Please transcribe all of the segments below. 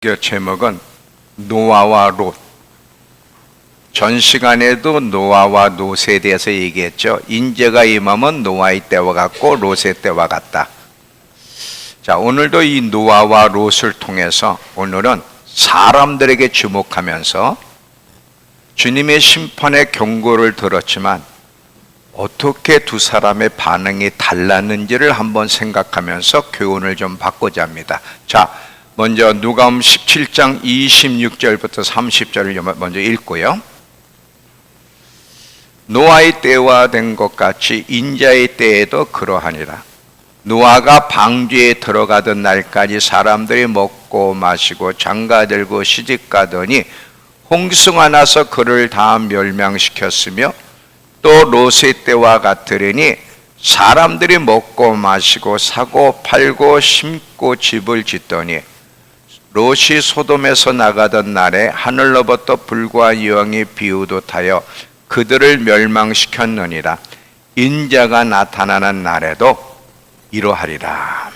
그 제목은 노아와 롯. 전 시간에도 노아와 롯에 대해서 얘기했죠. 인재가 임하면 노아의 때와 같고 롯의 때와 같다. 자, 오늘도 이 노아와 롯을 통해서 오늘은 사람들에게 주목하면서 주님의 심판의 경고를 들었지만 어떻게 두 사람의 반응이 달랐는지를 한번 생각하면서 교훈을 좀 받고자 합니다. 자, 먼저 누가복음 17장 26절부터 30절을 먼저 읽고요. 노아의 때와 된 것 같이 인자의 때에도 그러하니라. 노아가 방주에 들어가던 날까지 사람들이 먹고 마시고 장가들고 시집가더니 홍수가 나서 그를 다 멸망시켰으며 또 롯의 때와 같으리니 사람들이 먹고 마시고 사고 팔고 심고 집을 짓더니 롯이 소돔에서 나가던 날에 하늘로부터 불과 여왕이 비우듯하여 그들을 멸망시켰느니라. 인자가 나타나는 날에도 이러하리라.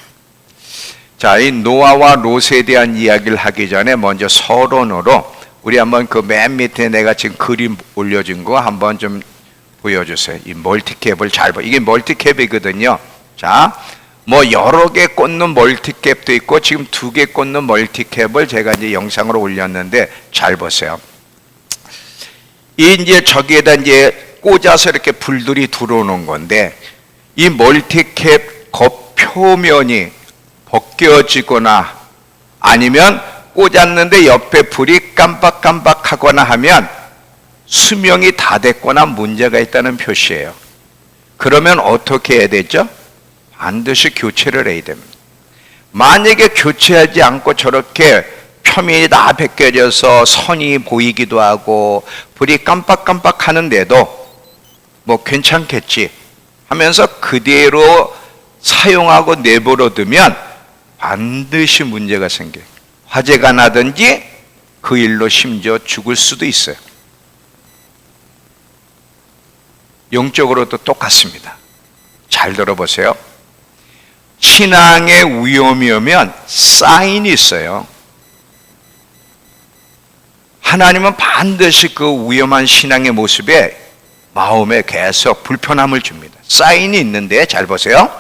자, 이 노아와 롯에 대한 이야기를 하기 전에 먼저 서론으로 우리 한번 그 맨 밑에 내가 지금 그림 올려준 거 한번 좀 보여주세요. 이 멀티캡을 잘 봐. 이게 멀티캡이거든요. 자, 뭐 여러 개 꽂는 멀티캡도 있고 지금 2개 꽂는 멀티캡을 제가 이제 영상으로 올렸는데 잘 보세요. 이제 저기에다 이제 꽂아서 이렇게 불들이 들어오는 건데 이 멀티캡 겉표면이 벗겨지거나 아니면 꽂았는데 옆에 불이 깜빡깜빡하거나 하면 수명이 다 됐거나 문제가 있다는 표시예요. 그러면 어떻게 해야 되죠? 반드시 교체를 해야 됩니다. 만약에 교체하지 않고 저렇게 표면이 다 벗겨져서 선이 보이기도 하고 불이 깜빡깜빡 하는데도 뭐 괜찮겠지 하면서 그대로 사용하고 내버려 두면 반드시 문제가 생겨요. 화재가 나든지 그 일로 심지어 죽을 수도 있어요. 영적으로도 똑같습니다. 잘 들어보세요. 신앙의 위험이 오면 사인이 있어요. 하나님은 반드시 그 위험한 신앙의 모습에 마음에 계속 불편함을 줍니다. 사인이 있는데 잘 보세요.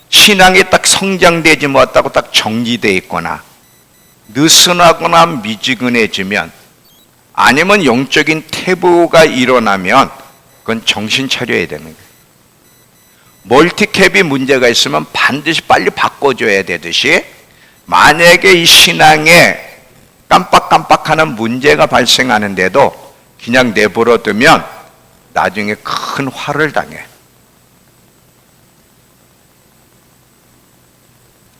신앙이 딱 성장되지 못하고 딱 정지되어 있거나 느슨하거나 미지근해지면 아니면 영적인 태보가 일어나면 그건 정신 차려야 되는 거예요. 멀티캡이 문제가 있으면 반드시 빨리 바꿔줘야 되듯이 만약에 이 신앙에 깜빡깜빡하는 문제가 발생하는데도 그냥 내버려 두면 나중에 큰 화를 당해.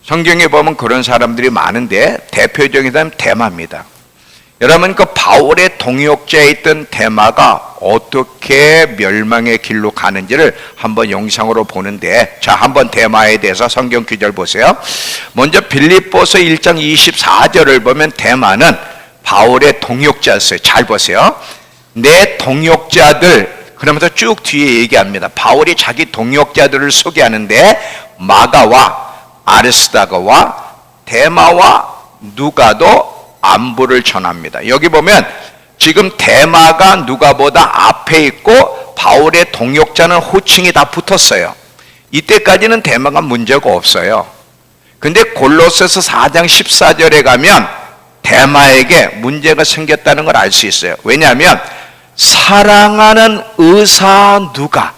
성경에 보면 그런 사람들이 많은데 대표적인 사람은 데마입니다. 여러분 그 바울의 동역자에 있던 데마가 어떻게 멸망의 길로 가는지를 한번 영상으로 보는데 자 한번 데마에 대해서 성경 구절 보세요. 먼저 빌립보서 1장 24절을 보면 데마는 바울의 동역자였어요. 잘 보세요. 내 동역자들 그러면서 쭉 뒤에 얘기합니다. 바울이 자기 동역자들을 소개하는데 마가와 아리스다고와 데마와 누가도 안부를 전합니다. 여기 보면 지금 데마가 누가보다 앞에 있고 바울의 동역자는 호칭이 다 붙었어요. 이때까지는 데마가 문제가 없어요. 근데 골로새서 4장 14절에 가면 데마에게 문제가 생겼다는 걸 알 수 있어요. 왜냐하면 사랑하는 의사 누가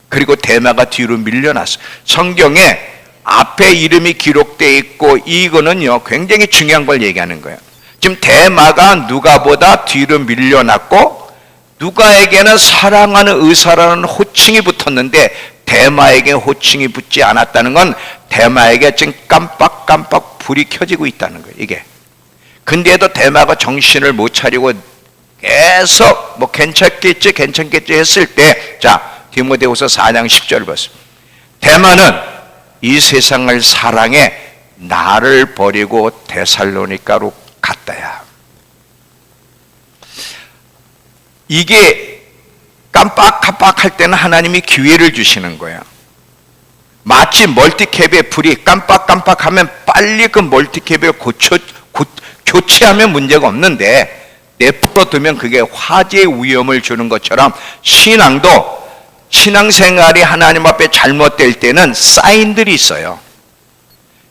그리고 데마가 뒤로 밀려났어요. 성경에 앞에 이름이 기록되어 있고 이거는요 굉장히 중요한 걸 얘기하는 거예요. 지금 데마가 누가보다 뒤로 밀려났고 누가에게는 사랑하는 의사라는 호칭이 붙었는데 데마에게 호칭이 붙지 않았다는 건 데마에게 지금 깜빡깜빡 불이 켜지고 있다는 거예요. 이게 근데도 데마가 정신을 못 차리고 계속 뭐 괜찮겠지 했을 때 자 디모데후서 4장 10절을 보세요. 데마는 이 세상을 사랑해 나를 버리고 데살로니가로 갔다야. 이게 깜빡깜빡할 때는 하나님이 기회를 주시는 거예요. 마치 멀티캡의 불이 깜빡깜빡하면 빨리 그 멀티캡을 교체하면 문제가 없는데 내버려 두면 그게 화재의 위험을 주는 것처럼 신앙도 신앙생활이 하나님 앞에 잘못될 때는 사인들이 있어요.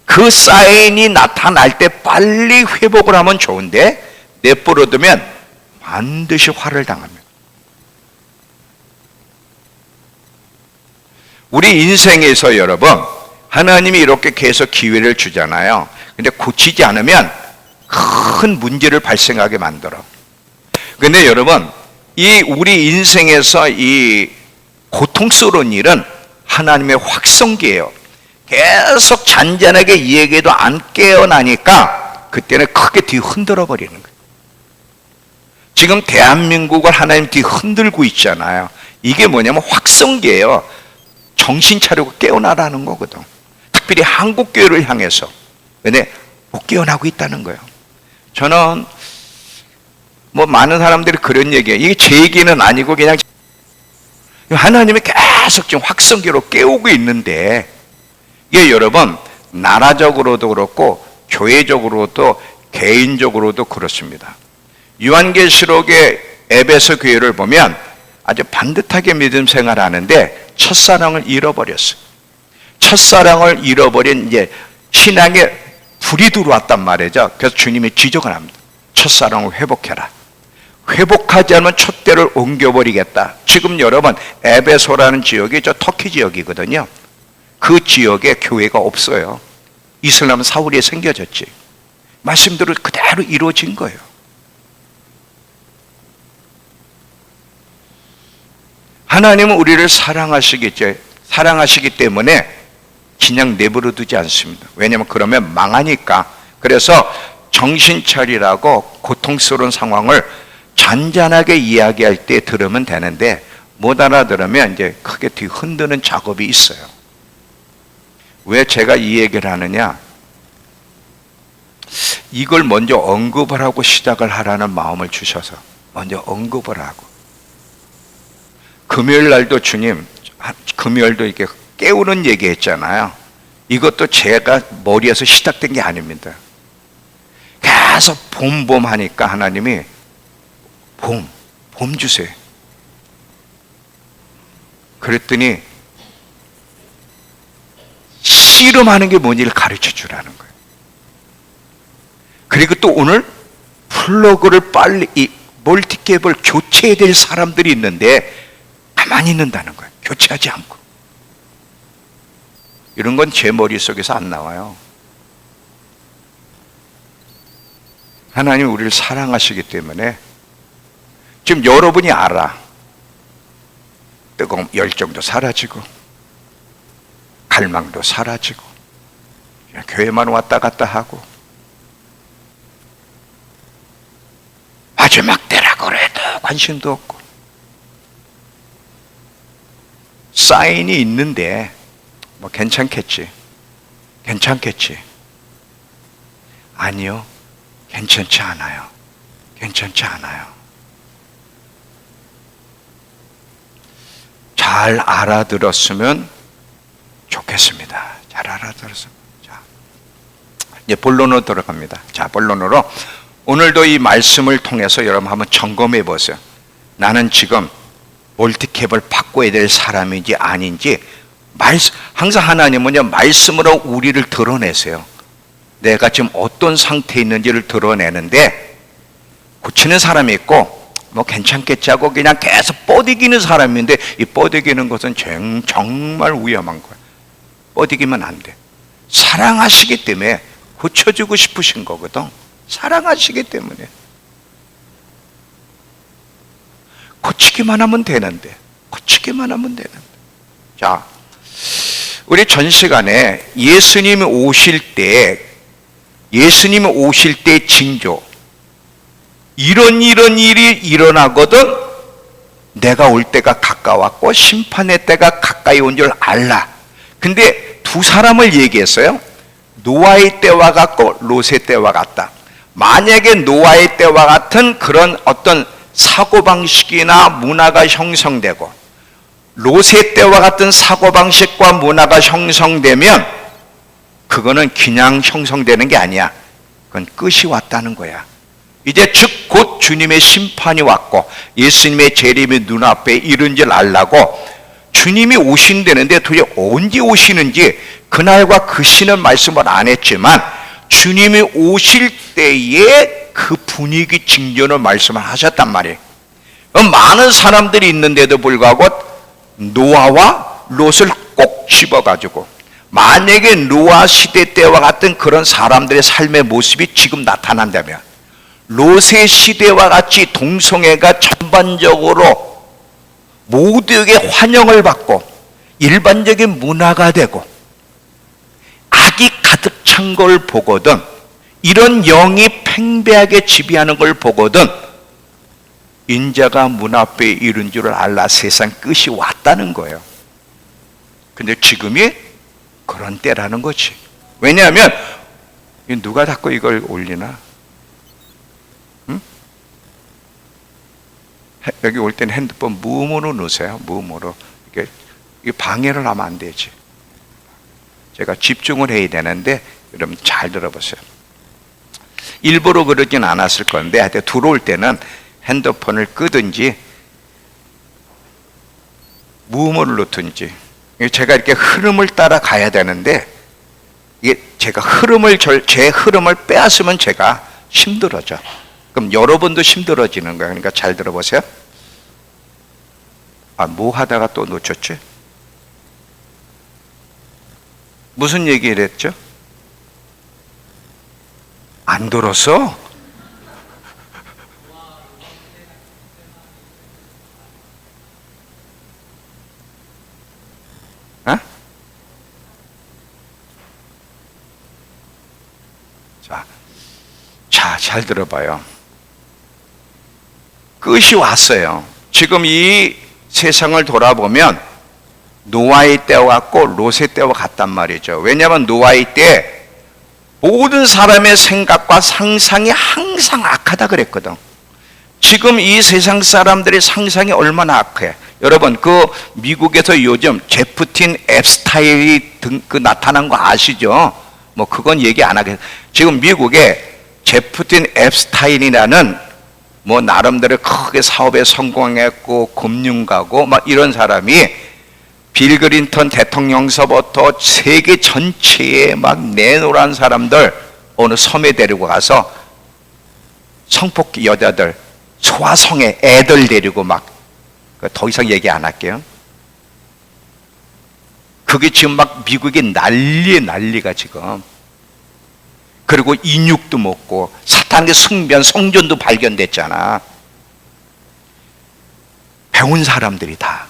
그 사인이 나타날 때 빨리 회복을 하면 좋은데 내버려 두면 반드시 화를 당합니다. 우리 인생에서 여러분, 하나님이 이렇게 계속 기회를 주잖아요. 근데 고치지 않으면 큰 문제를 발생하게 만들어. 근데 여러분, 이 우리 인생에서 이 고통스러운 일은 하나님의 확성기예요. 계속 잔잔하게 얘기해도 안 깨어나니까 그때는 크게 뒤 흔들어 버리는 거예요. 지금 대한민국을 하나님 뒤 흔들고 있잖아요. 이게 뭐냐면 확성기예요. 정신 차리고 깨어나라는 거거든. 특별히 한국교회를 향해서. 근데 못 깨어나고 있다는 거예요. 저는 뭐 많은 사람들이 그런 얘기해요. 이게 제 얘기는 아니고 그냥 하나님이 계속 지금 확성기로 깨우고 있는데 이게 여러분 나라적으로도 그렇고 교회적으로도 개인적으로도 그렇습니다. 요한계시록의 에베소 교회를 보면 아주 반듯하게 믿음 생활하는데 첫사랑을 잃어버렸어요. 첫사랑을 잃어버린 이제 신앙에 불이 들어왔단 말이죠. 그래서 주님이 지적을 합니다. 첫사랑을 회복해라. 회복하지 않으면 촛대를 옮겨버리겠다. 지금 여러분 에베소라는 지역이 저 터키 지역이거든요. 그 지역에 교회가 없어요. 이슬람 사울이 생겨졌지. 말씀대로 그대로 이루어진 거예요. 하나님은 우리를 사랑하시기 때문에 그냥 내버려 두지 않습니다. 왜냐하면 그러면 망하니까. 그래서 정신 차리라고 고통스러운 상황을 잔잔하게 이야기할 때 들으면 되는데 못 알아들으면 이제 크게 뒤 흔드는 작업이 있어요. 왜 제가 이 얘기를 하느냐? 이걸 먼저 언급을 하고 시작을 하라는 마음을 주셔서 먼저 언급을 하고, 금요일 날도 주님, 금요일도 이렇게 깨우는 얘기 했잖아요. 이것도 제가 머리에서 시작된 게 아닙니다. 계속 봄 하니까 하나님이 봄 주세요. 그랬더니 씨름하는 게 뭔지를 가르쳐 주라는 거예요. 그리고 또 오늘 플러그를 빨리 이 멀티캡을 교체해야 될 사람들이 있는데 가만히 있는다는 거예요. 교체하지 않고. 이런 건 제 머릿속에서 안 나와요. 하나님 우리를 사랑하시기 때문에 지금 여러분이 알아. 뜨거운 열정도 사라지고 갈망도 사라지고 그냥 교회만 왔다 갔다 하고 마지막 때라고 해도 관심도 없고 사인이 있는데 뭐 괜찮겠지. 아니요. 괜찮지 않아요. 잘 알아들었으면 좋겠습니다. 잘 알아들었으면. 자, 이제 본론으로 들어갑니다. 자, 본론으로 오늘도 이 말씀을 통해서 여러분 한번 점검해 보세요. 나는 지금 멀티캡을 바꿔야 될 사람인지 아닌지. 항상 하나님은요 말씀으로 우리를 드러내세요. 내가 지금 어떤 상태에 있는지를 드러내는데 고치는 사람이 있고 뭐 괜찮겠지 하고 그냥 계속 뻗이기는 사람인데 이 뻗이기는 것은 정말 위험한 거예요. 뻗이기면 안 돼. 사랑하시기 때문에 고쳐주고 싶으신 거거든. 사랑하시기 때문에 고치기만 하면 되는데. 자, 우리 전 시간에 예수님이 오실 때 징조, 이런 일이 일어나거든 내가 올 때가 가까웠고 심판의 때가 가까이 온 줄 알라. 근데 두 사람을 얘기했어요. 노아의 때와 같고 롯의 때와 같다. 만약에 노아의 때와 같은 그런 어떤 사고방식이나 문화가 형성되고 롯의 때와 같은 사고방식과 문화가 형성되면 그거는 그냥 형성되는 게 아니야. 그건 끝이 왔다는 거야. 이제 즉 곧 주님의 심판이 왔고 예수님의 재림이 눈앞에 이른 줄 알라고 주님이 오신다는데 도대체 언제 오시는지 그날과 그 시는 말씀을 안 했지만 주님이 오실 때에 그 분위기 징조를 말씀을 하셨단 말이에요. 많은 사람들이 있는데도 불구하고 노아와 롯을 꼭 집어가지고 만약에 노아 시대 때와 같은 그런 사람들의 삶의 모습이 지금 나타난다면 롯의 시대와 같이 동성애가 전반적으로 모두에게 환영을 받고 일반적인 문화가 되고 악이 가득 찬 걸 보거든 이런 영이 팽배하게 지배하는 걸 보거든 인자가 문 앞에 이른 줄을 알라 세상 끝이 왔다는 거예요. 근데 지금이 그런 때라는 거지. 왜냐하면 누가 자꾸 이걸 올리나? 응? 여기 올 때는 핸드폰 무음으로 놓으세요. 무음으로. 이게 방해를 하면 안 되지. 제가 집중을 해야 되는데 여러분 잘 들어보세요. 일부러 그러진 않았을 건데 하여튼 들어올 때는 핸드폰을 끄든지 무음으로 놓든지 제가 이렇게 흐름을 따라 가야 되는데 이게 제가 제 흐름을 빼앗으면 제가 힘들어져. 그럼 여러분도 힘들어지는 거예요. 그러니까 잘 들어보세요. 뭐 하다가 또 놓쳤지? 무슨 얘기를 했죠? 안 들었어? 어? 자, 잘 들어봐요. 끝이 왔어요. 지금 이 세상을 돌아보면 노아의 때와 같고 롯의 때와 같단 말이죠. 왜냐하면 노아의 때 모든 사람의 생각과 상상이 항상 악하다 그랬거든. 지금 이 세상 사람들의 상상이 얼마나 악해. 여러분 그 미국에서 요즘 제프틴 앱스타인이 나타난 거 아시죠? 뭐 그건 얘기 안 하겠어요. 지금 미국에 제프틴 앱스타인이라는 뭐 나름대로 크게 사업에 성공했고 금융가고 막 이런 사람이 빌 클린턴 대통령서부터 세계 전체에 막 내노란 사람들 어느 섬에 데리고 가서 성폭기 여자들 소아성애 애들 데리고 막 더 이상 얘기 안 할게요. 그게 지금 막 미국이 난리가 지금. 그리고 인육도 먹고 사탄의 승변 성전도 발견됐잖아. 배운 사람들이 다.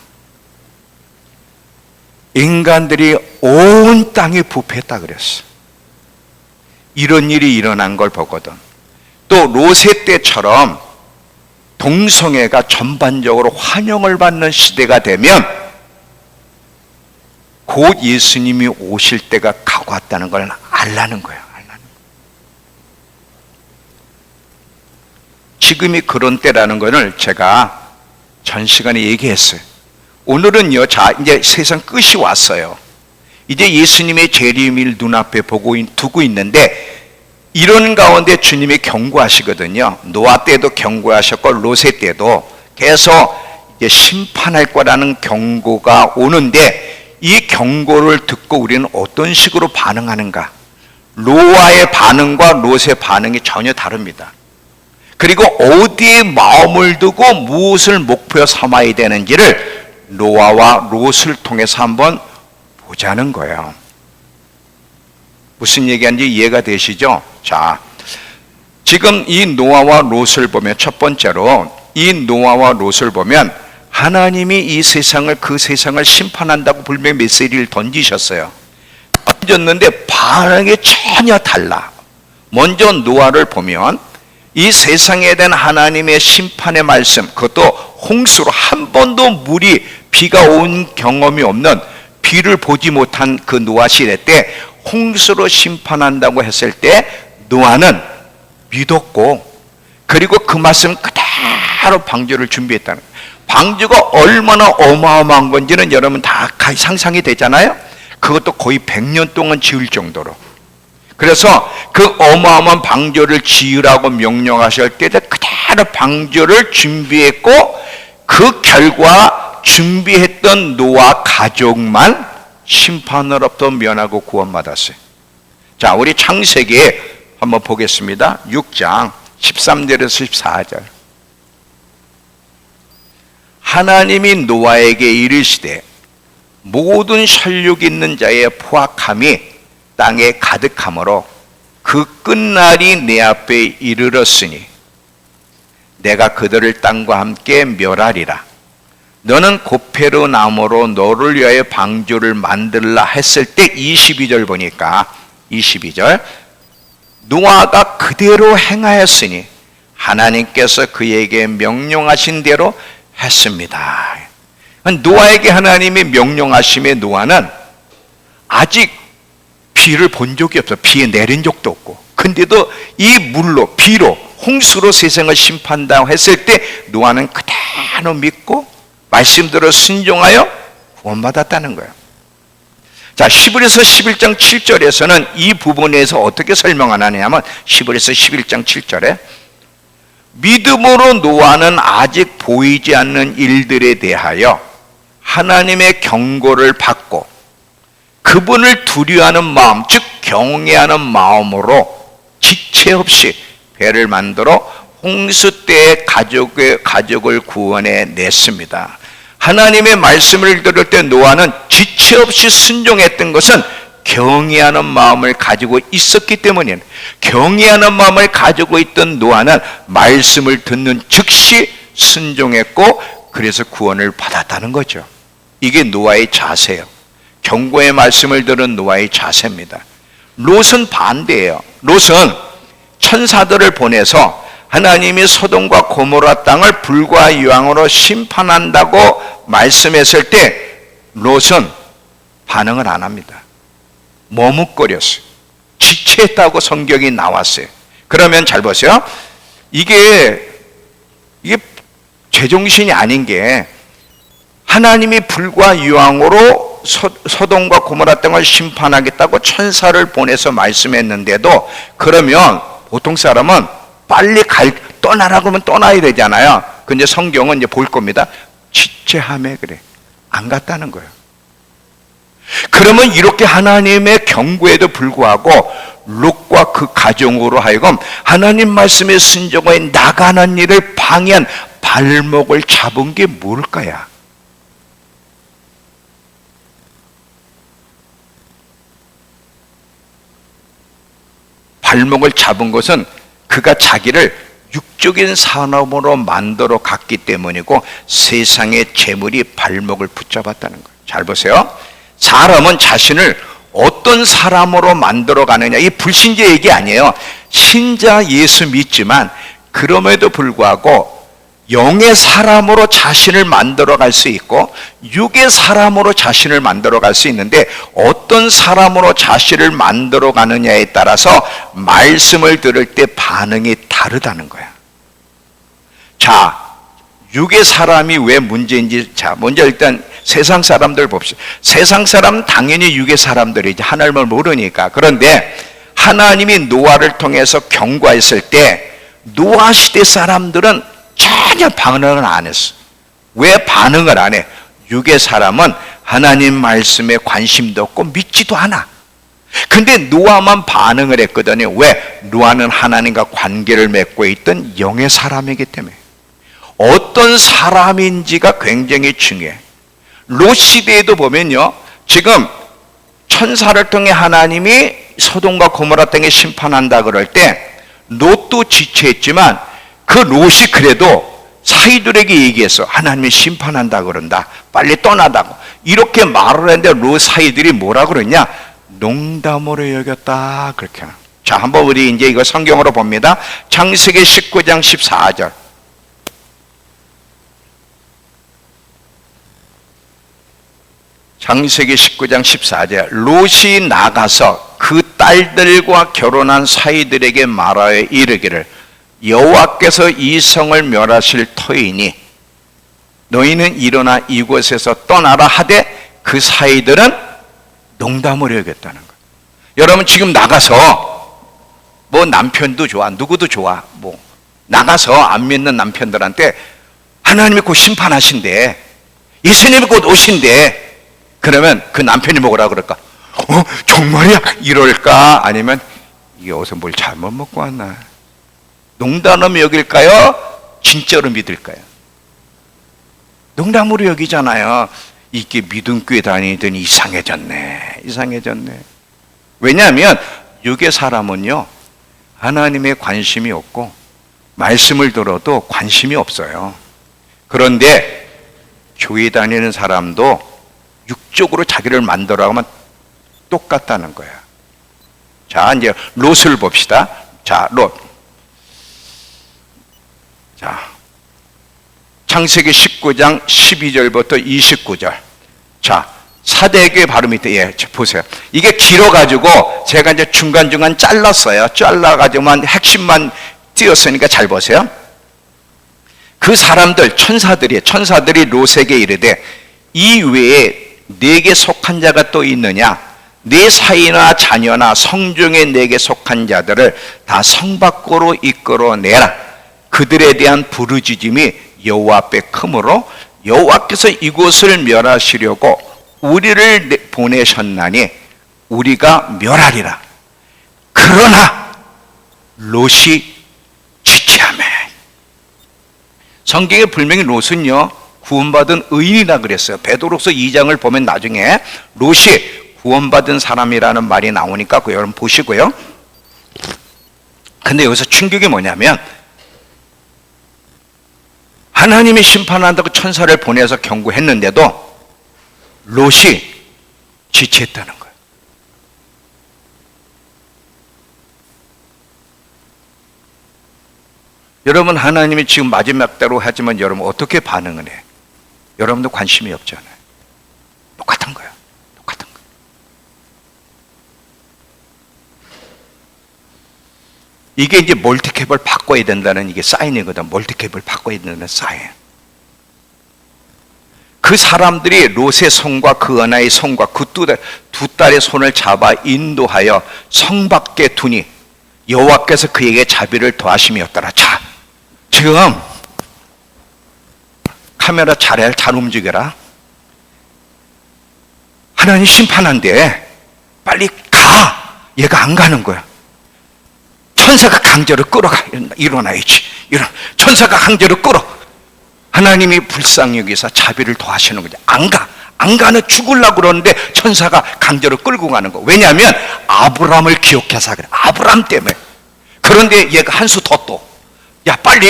인간들이 온 땅에 부패했다 그랬어. 이런 일이 일어난 걸 보거든. 또 롯의 때처럼 동성애가 전반적으로 환영을 받는 시대가 되면 곧 예수님이 오실 때가 가고 왔다는 걸 알라는 거예요. 지금이 그런 때라는 것을 제가 전 시간에 얘기했어요. 오늘은요, 자, 이제 세상 끝이 왔어요. 이제 예수님의 재림을 눈앞에 두고 있는데, 이런 가운데 주님이 경고하시거든요. 노아 때도 경고하셨고, 롯의 때도 계속 이제 심판할 거라는 경고가 오는데, 이 경고를 듣고 우리는 어떤 식으로 반응하는가? 노아의 반응과 롯의 반응이 전혀 다릅니다. 그리고 어디에 마음을 두고 무엇을 목표 삼아야 되는지를 노아와 롯을 통해서 한번 보자는 거예요. 무슨 얘기하는지 이해가 되시죠? 자, 지금 이 노아와 롯을 보면 첫 번째로 이 노아와 롯을 보면 하나님이 이 세상을 그 세상을 심판한다고 분명히 메시지를 던지셨어요. 던졌는데 반응이 전혀 달라. 먼저 노아를 보면 이 세상에 대한 하나님의 심판의 말씀, 그것도 홍수로 한 번도 비가 온 경험이 없는 비를 보지 못한 그 노아 시대 때 홍수로 심판한다고 했을 때 노아는 믿었고 그리고 그 말씀 그대로 방주를 준비했다는 거예요. 방주가 얼마나 어마어마한 건지는 여러분 다 상상이 되잖아요. 그것도 거의 100년 동안 지을 정도로. 그래서 그 어마어마한 방주를 지으라고 명령하실 때 그대로 방주를 준비했고, 그 결과 준비했던 노아 가족만 심판으로부터 면하고 구원받았어요. 자, 우리 창세기 한번 보겠습니다. 6장 13절에서 14절. 하나님이 노아에게 이르시되 모든 혈육 있는 자의 포악함이 땅에 가득하므로 그 끝날이 내 앞에 이르렀으니 내가 그들을 땅과 함께 멸하리라. 너는 고페르 나무로 너를 위하여 방주를 만들라 했을 때 22절 보니까 22절 노아가 그대로 행하였으니 하나님께서 그에게 명령하신 대로 했습니다. 노아에게 하나님이 명령하심에 노아는 아직 비를 본 적이 없어. 비에 내린 적도 없고. 근데도 이 물로, 비로, 홍수로 세상을 심판다고 했을 때 노아는 그대로 믿고 말씀대로 순종하여 구원받았다는 거예요. 자, 히브리서 11장 7절에서는 이 부분에서 어떻게 설명하냐면, 히브리서 11장 7절에 믿음으로 노아는 아직 보이지 않는 일들에 대하여 하나님의 경고를 받고 그분을 두려워하는 마음, 즉 경외하는 마음으로 지체 없이 배를 만들어 홍수 때의 가족을 구원해 냈습니다. 하나님의 말씀을 들을 때 노아는 지체 없이 순종했던 것은 경외하는 마음을 가지고 있었기 때문이에요. 경외하는 마음을 가지고 있던 노아는 말씀을 듣는 즉시 순종했고 그래서 구원을 받았다는 거죠. 이게 노아의 자세예요. 경고의 말씀을 들은 노아의 자세입니다. 롯은 반대예요. 롯은 천사들을 보내서 하나님이 소돔과 고모라 땅을 불과 유황으로 심판한다고 말씀했을 때 롯은 반응을 안 합니다. 머뭇거렸어요. 지체했다고 성경이 나왔어요. 그러면 잘 보세요. 이게 제정신이 아닌 게 하나님이 불과 유황으로 소돔과 고모라 땅을 심판하겠다고 천사를 보내서 말씀했는데도, 그러면 보통 사람은 빨리 떠나라 그러면 떠나야 되잖아요. 근데 성경은 이제 볼 겁니다. 지체함에 그래. 안 갔다는 거예요. 그러면 이렇게 하나님의 경고에도 불구하고 롯과 그 가정으로 하여금 하나님 말씀에 순종해 나가는 일을 방해한 발목을 잡은 게 뭘까요? 발목을 잡은 것은 그가 자기를 육적인 산업으로 만들어 갔기 때문이고 세상의 재물이 발목을 붙잡았다는 거예요. 잘 보세요. 사람은 자신을 어떤 사람으로 만들어 가느냐, 이 불신자 얘기 아니에요. 신자 예수 믿지만 그럼에도 불구하고 영의 사람으로 자신을 만들어 갈 수 있고 육의 사람으로 자신을 만들어 갈 수 있는데, 어떤 사람으로 자신을 만들어 가느냐에 따라서 말씀을 들을 때 반응이 다르다는 거야. 자, 육의 사람이 왜 문제인지, 자, 먼저 일단 세상 사람들 봅시다. 세상 사람은 당연히 육의 사람들이지, 하나님을 모르니까. 그런데 하나님이 노아를 통해서 경고했을 때 노아 시대 사람들은 전혀 반응을 안 했어. 왜 반응을 안 해? 육의 사람은 하나님 말씀에 관심도 없고 믿지도 않아. 근데 노아만 반응을 했거든요. 왜? 노아는 하나님과 관계를 맺고 있던 영의 사람이기 때문에. 어떤 사람인지가 굉장히 중요해. 롯 시대에도 보면요, 지금 천사를 통해 하나님이 소돔과 고모라 땅에 심판한다 그럴 때 롯도 지체했지만 그 롯이 그래도 사이들에게 얘기했어. 하나님이 심판한다 그런다, 빨리 떠나다고 이렇게 말을 했는데 롯 사이들이 뭐라 그러냐? 농담으로 여겼다, 그렇게 하나. 자, 한번 우리 이제 이거 성경으로 봅니다. 창세기 19장 14절. 창세기 19장 14절. 롯이 나가서 그 딸들과 결혼한 사이들에게 말하여 이르기를 여호와께서 이 성을 멸하실 터이니 너희는 일어나 이곳에서 떠나라 하되 그 사이들은 농담으로 여겼다는 거예요. 여러분 지금 나가서 뭐 남편도 좋아, 누구도 좋아, 뭐 나가서 안 믿는 남편들한테 하나님이 곧 심판하신대, 예수님이 곧 오신대. 그러면 그 남편이 뭐라 그럴까? 정말이야? 이럴까? 아니면 이게 어디서 뭘 잘못 먹고 왔나? 농담으로 여길까요? 진짜로 믿을까요? 농담으로 여기잖아요. 이게 믿음교회 다니더니 이상해졌네. 왜냐하면 육의 사람은요, 하나님의 관심이 없고 말씀을 들어도 관심이 없어요. 그런데 교회 다니는 사람도 육적으로 자기를 만들어가면 똑같다는 거야. 자, 이제 롯을 봅시다. 자, 롯. 자, 창세기 19장 12절부터 29절. 자, 사대교회 바로 밑에, 보세요. 이게 길어가지고 제가 이제 중간중간 잘랐어요. 잘라가지고만 핵심만 띄었으니까 잘 보세요. 그 사람들, 천사들이 롯에게 이르되 이 외에 네게 속한 자가 또 있느냐? 네 사이나 자녀나 성중에 네게 속한 자들을 다 성 밖으로 이끌어내라. 그들에 대한 부르짖음이 여호와 앞에 크므로 여호와께서 이곳을 멸하시려고 우리를 보내셨나니 우리가 멸하리라. 그러나 롯이 지체하매. 성경에 분명히 롯은요, 구원받은 의인이라 그랬어요. 베드로후서 2장을 보면 나중에 롯이 구원받은 사람이라는 말이 나오니까 그 여러분 보시고요. 근데 여기서 충격이 뭐냐면 하나님이 심판한다고 천사를 보내서 경고했는데도 롯이 지체했다는 거예요. 여러분, 하나님이 지금 마지막 때로 하지만 여러분 어떻게 반응을 해? 여러분도 관심이 없잖아요. 똑같은 거예요. 이게 이제 멀티캡을 바꿔야 된다는 이게 사인이거든. 멀티캡을 바꿔야 된다는 사인. 그 사람들이 롯의 손과 그 언아의 손과 그 두 딸의 손을 잡아 인도하여 성 밖에 두니 여호와께서 그에게 자비를 더하심이었더라. 자, 지금 카메라 잘 움직여라. 하나님 심판한대. 빨리 가. 얘가 안 가는 거야. 천사가 강제로 끌어가. 일어나야지. 천사가 강제로 끌어. 하나님이 불쌍히 여기서 자비를 더하시는 거지. 안 가는 죽으려고 그러는데 천사가 강제로 끌고 가는 거. 왜냐하면 아브라함을 기억해서 그래. 아브라함 때문에. 그런데 얘가 한 수 더 또. 야, 빨리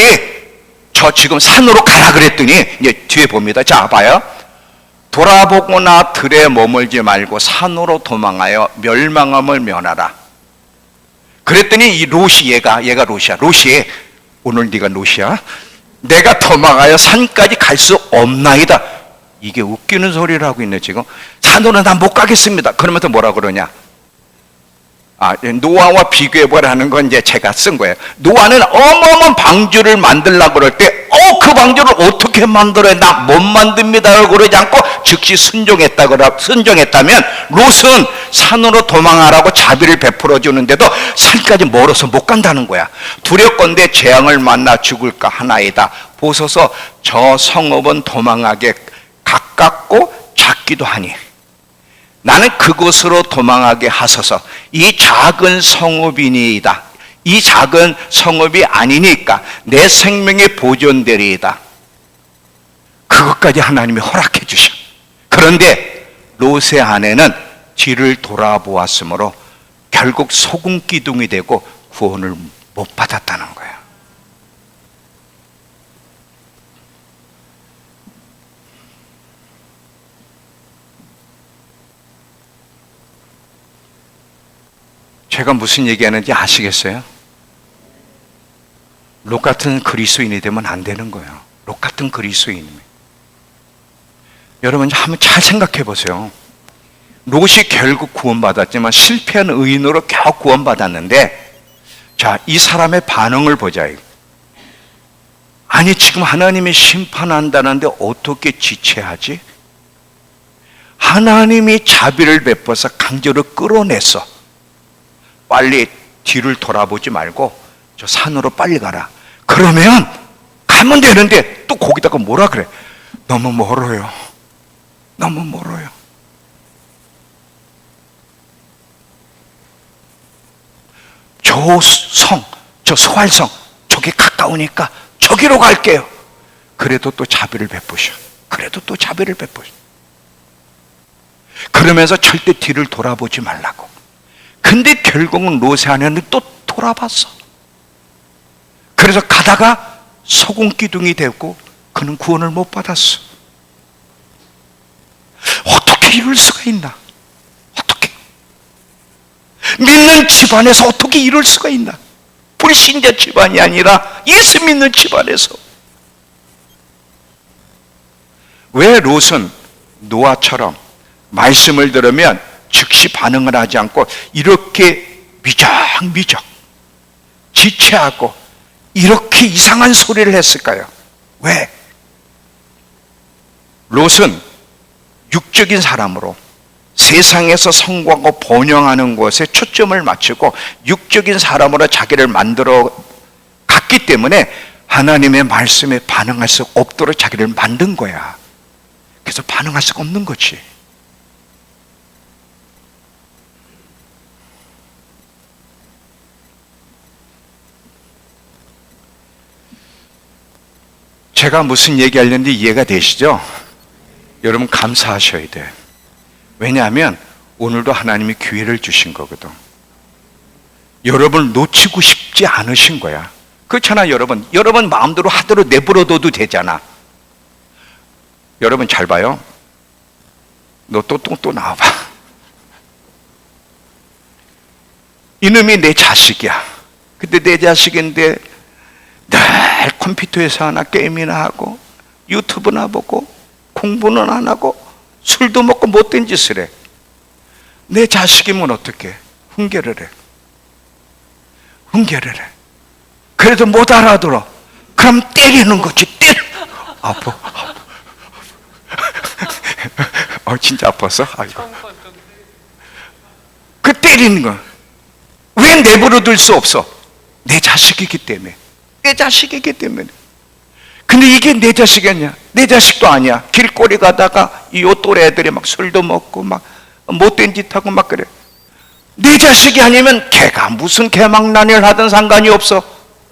저 지금 산으로 가라 그랬더니 이제 뒤에 봅니다. 자, 봐요. 돌아보거나 들에 머물지 말고 산으로 도망하여 멸망함을 면하라. 그랬더니 이 롯이 얘가 롯이야. 롯이 오늘 네가 롯이야. 내가 도망하여 산까지 갈 수 없나이다. 이게 웃기는 소리를 하고 있네 지금. 산으로 난 못 가겠습니다. 그러면서 뭐라 그러냐? 노아와 비교해보라는 건 이제 제가 쓴 거예요. 노아는 어마어마한 방주를 만들려고 그럴 때 그 방주를 어떻게 만들어야 나 못 만듭니다 그러지 않고 즉시 순종했다면 롯은 산으로 도망하라고 자비를 베풀어 주는데도 산까지 멀어서 못 간다는 거야. 두렵건대 재앙을 만나 죽을까 하나이다. 보소서 저 성읍은 도망하게 가깝고 작기도 하니 나는 그곳으로 도망하게 하소서. 이 작은 성읍이니이다. 이 작은 성읍이 아니니까 내 생명이 보존되리이다. 그것까지 하나님이 허락해 주셔. 그런데 롯의 아내는 뒤를 돌아보았으므로 결국 소금 기둥이 되고 구원을 못 받았다는 거야. 제가 무슨 얘기하는지 아시겠어요? 롯 같은 그리스도인이 되면 안 되는 거예요. 롯 같은 그리스도인이. 여러분 한번 잘 생각해 보세요. 롯이 결국 구원받았지만 실패한 의인으로 겨우 구원받았는데, 자, 이 사람의 반응을 보자. 아니 지금 하나님이 심판한다는데 어떻게 지체하지? 하나님이 자비를 베풀어서 강제로 끌어냈어. 빨리 뒤를 돌아보지 말고 저 산으로 빨리 가라. 그러면 가면 되는데 또 거기다가 뭐라 그래? 너무 멀어요. 너무 멀어요. 저 성, 저 소활성, 저기 가까우니까 저기로 갈게요. 그래도 또 자비를 베푸셔. 그래도 또 자비를 베푸셔. 그러면서 절대 뒤를 돌아보지 말라고. 근데 결국은 롯의 아내는 또 돌아봤어. 그래서 가다가 소금 기둥이 되고 그는 구원을 못 받았어. 어떻게 이럴 수가 있나? 어떻게? 믿는 집안에서 어떻게 이럴 수가 있나? 불신자 집안이 아니라 예수 믿는 집안에서. 왜 롯은 노아처럼 말씀을 들으면 즉시 반응을 하지 않고 이렇게 미적미적 지체하고 이렇게 이상한 소리를 했을까요? 왜? 롯은 육적인 사람으로 세상에서 성공하고 번영하는 것에 초점을 맞추고 육적인 사람으로 자기를 만들어 갔기 때문에 하나님의 말씀에 반응할 수 없도록 자기를 만든 거야. 그래서 반응할 수가 없는 거지. 제가 무슨 얘기하려는지 이해가 되시죠? 여러분 감사하셔야 돼. 왜냐하면 오늘도 하나님이 기회를 주신 거거든. 여러분을 놓치고 싶지 않으신 거야. 그렇잖아 여러분. 여러분 마음대로 하대로 내버려둬도 되잖아. 여러분 잘 봐요. 너 또 나와봐. 이놈이 내 자식이야. 근데 내 자식인데 늘 컴퓨터에서 하나 게임이나 하고 유튜브나 보고 공부는 안 하고 술도 먹고 못된 짓을 해. 내 자식이면 어떻게? 훈계를 해. 훈계를 해. 그래도 못 알아들어. 그럼 때리는 거지. 때려. 아파. 진짜 아팠어? 아이고. 그 때리는 거. 왜 내버려둘 수 없어? 내 자식이기 때문에. 내 자식이기 때문에. 근데 이게 내 자식이 아니야. 내 자식도 아니야. 길거리 가다가 이 또래 애들이 막 술도 먹고 막 못된 짓 하고 막 그래. 내 자식이 아니면 걔가 무슨 개망난을 하든 상관이 없어.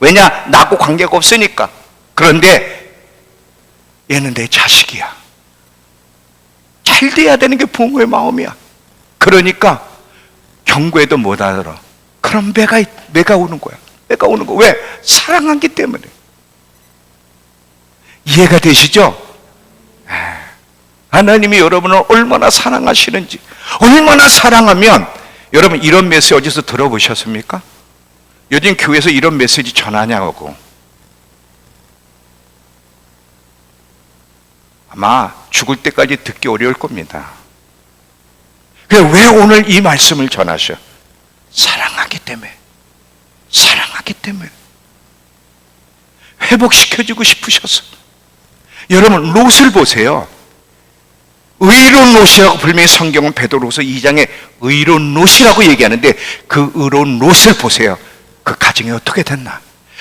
왜냐? 나하고 관계가 없으니까. 그런데 얘는 내 자식이야. 잘 돼야 되는 게 부모의 마음이야. 그러니까 경고해도 못 알아. 그럼 매가 오는 거야. 매가 오는 거. 왜? 사랑하기 때문에. 이해가 되시죠? 하나님이 여러분을 얼마나 사랑하시는지. 얼마나 사랑하면 여러분 이런 메시지 어디서 들어보셨습니까? 요즘 교회에서 이런 메시지 전하냐고. 아마 죽을 때까지 듣기 어려울 겁니다. 왜 오늘 이 말씀을 전하셔? 사랑하기 때문에. 사랑하기 때문에. 회복시켜주고 싶으셔서. 여러분 롯을 보세요. 의로운 롯이라고 분명히 성경은 베드로후서 2장에 의로운 롯이라고 얘기하는데 그 의로운 롯을 보세요. 그 가정이 어떻게 됐나?